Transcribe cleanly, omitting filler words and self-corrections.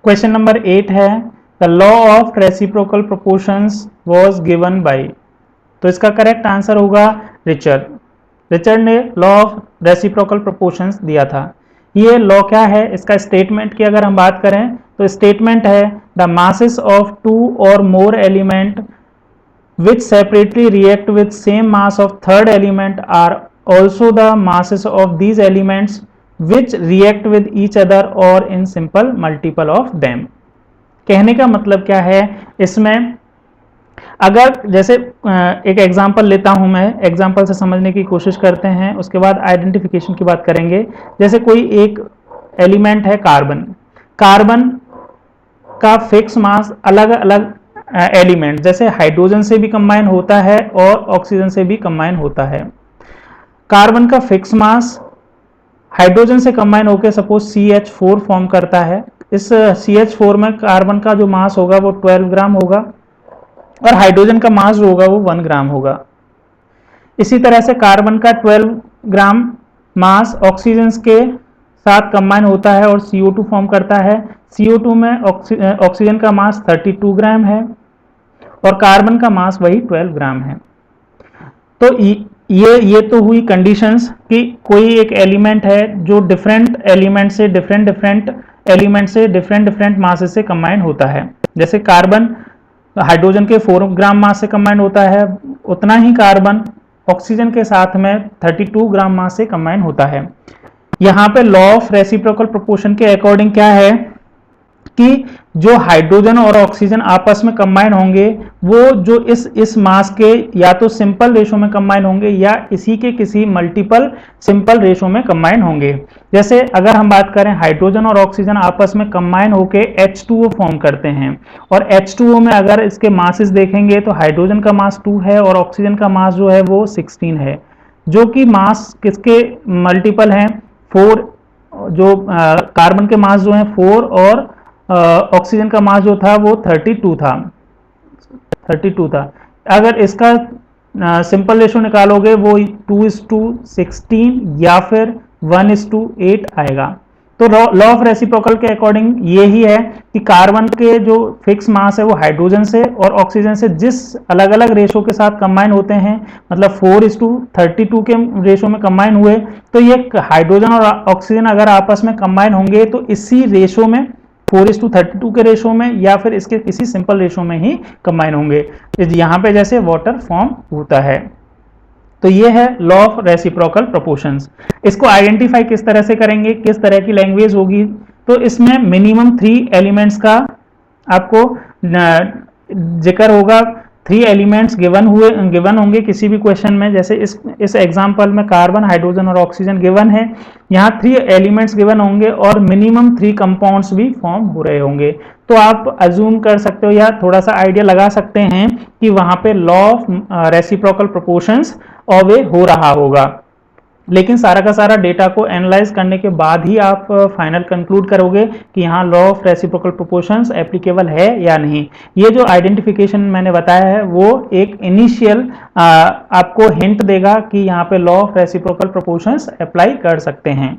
Question number 8 है the law of reciprocal proportions was given by. तो इसका correct answer होगा रिचर्ड। रिचर्ड ने लॉ ऑफ रेसिप्रोकल प्रोपोर्शंस दिया था। ये लॉ क्या है, इसका स्टेटमेंट की अगर हम बात करें तो स्टेटमेंट है द मासेस ऑफ टू और मोर element which separately react with same mass of third element are also the masses of these elements which react with each other or in simple multiple of them। कहने का मतलब क्या है इसमें, अगर जैसे एक एग्जांपल लेता हूं मैं, एग्जांपल से समझने की कोशिश करते हैं, उसके बाद आइडेंटिफिकेशन की बात करेंगे। जैसे कोई एक एलिमेंट है कार्बन, कार्बन का फिक्स मास अलग अलग एलिमेंट जैसे हाइड्रोजन से भी कंबाइन होता है और ऑक्सीजन से भी कंबाइन होता है। कार्बन का फिक्स मास हाइड्रोजन से कंबाइन होकर सपोज CH4 फॉर्म करता है। इस CH4 में कार्बन का जो मास होगा वो 12 ग्राम होगा और हाइड्रोजन का मास जो होगा वो 1 ग्राम होगा। इसी तरह से कार्बन का 12 ग्राम मास ऑक्सीजन के साथ कंबाइन होता है और CO2 फॉर्म करता है। CO2 में ऑक्सीजन का मास 32 ग्राम है और कार्बन का मास वही 12 ग्राम है। तो ये तो हुई कंडीशंस कि कोई एक एलिमेंट है जो डिफरेंट एलिमेंट से डिफरेंट मासेस से कंबाइन होता है। जैसे कार्बन हाइड्रोजन के 4 ग्राम मास से कंबाइन होता है, उतना ही कार्बन ऑक्सीजन के साथ में 32 ग्राम मास से कंबाइन होता है। यहाँ पे लॉ ऑफ रेसिप्रोकल प्रोपोर्शन के अकॉर्डिंग क्या है कि जो हाइड्रोजन और ऑक्सीजन आपस में कंबाइन होंगे वो जो इस मास के या तो सिंपल रेशो में कंबाइन होंगे या इसी के किसी मल्टीपल सिंपल रेशो में कंबाइन होंगे। जैसे अगर हम बात करें हाइड्रोजन और ऑक्सीजन आपस में कंबाइन होके H2O फॉर्म करते हैं और H2O में अगर इसके मासेस देखेंगे तो हाइड्रोजन का मास 2 है और ऑक्सीजन का मास जो है वो 16 है, जो कि मास किसके मल्टीपल हैं 4। जो कार्बन के मास जो है 4 और ऑक्सीजन का मास जो था वो 32 था। अगर इसका सिंपल रेशो निकालोगे वो 2:16 या फिर 1:8 आएगा। तो लॉ ऑफ रेसिप्रोकल के अकॉर्डिंग ये ही है कि कार्बन के जो फिक्स मास है वो हाइड्रोजन से और ऑक्सीजन से जिस अलग अलग रेशो के साथ कंबाइन होते हैं, मतलब 4:32 के रेशो में कंबाइन हुए, तो ये हाइड्रोजन और ऑक्सीजन अगर आपस में कंबाइन होंगे तो इसी रेशो में 4:32 के रेशो में या फिर इसके किसी सिंपल रेशो में ही कंबाइन होंगे। यहाँ पे जैसे वाटर फॉर्म होता है। तो ये है लॉ ऑफ रेसिप्रोकल प्रोपोर्शंस। इसको आइडेंटिफाई किस तरह से करेंगे, किस तरह की लैंग्वेज होगी, तो इसमें मिनिमम 3 एलिमेंट्स का आपको जिक्र होगा। 3 एलिमेंट्स गिवन होंगे किसी भी क्वेश्चन में। जैसे इस एग्जांपल में कार्बन, हाइड्रोजन और ऑक्सीजन गिवन है, यहाँ 3 एलिमेंट्स गिवन होंगे और मिनिमम 3 कंपाउंड्स भी फॉर्म हो रहे होंगे। तो आप अज्यूम कर सकते हो या थोड़ा सा आइडिया लगा सकते हैं कि वहां पे लॉ ऑफ रेसिप्रोकल प्रोपोर्शंस ऑब्वे हो रहा होगा। लेकिन सारा का सारा डेटा को एनालाइज करने के बाद ही आप फाइनल कंक्लूड करोगे कि यहाँ law of reciprocal proportions applicable है या नहीं। ये जो आइडेंटिफिकेशन मैंने बताया है वो एक इनिशियल आपको हिंट देगा कि यहाँ पे law of reciprocal proportions apply कर सकते हैं।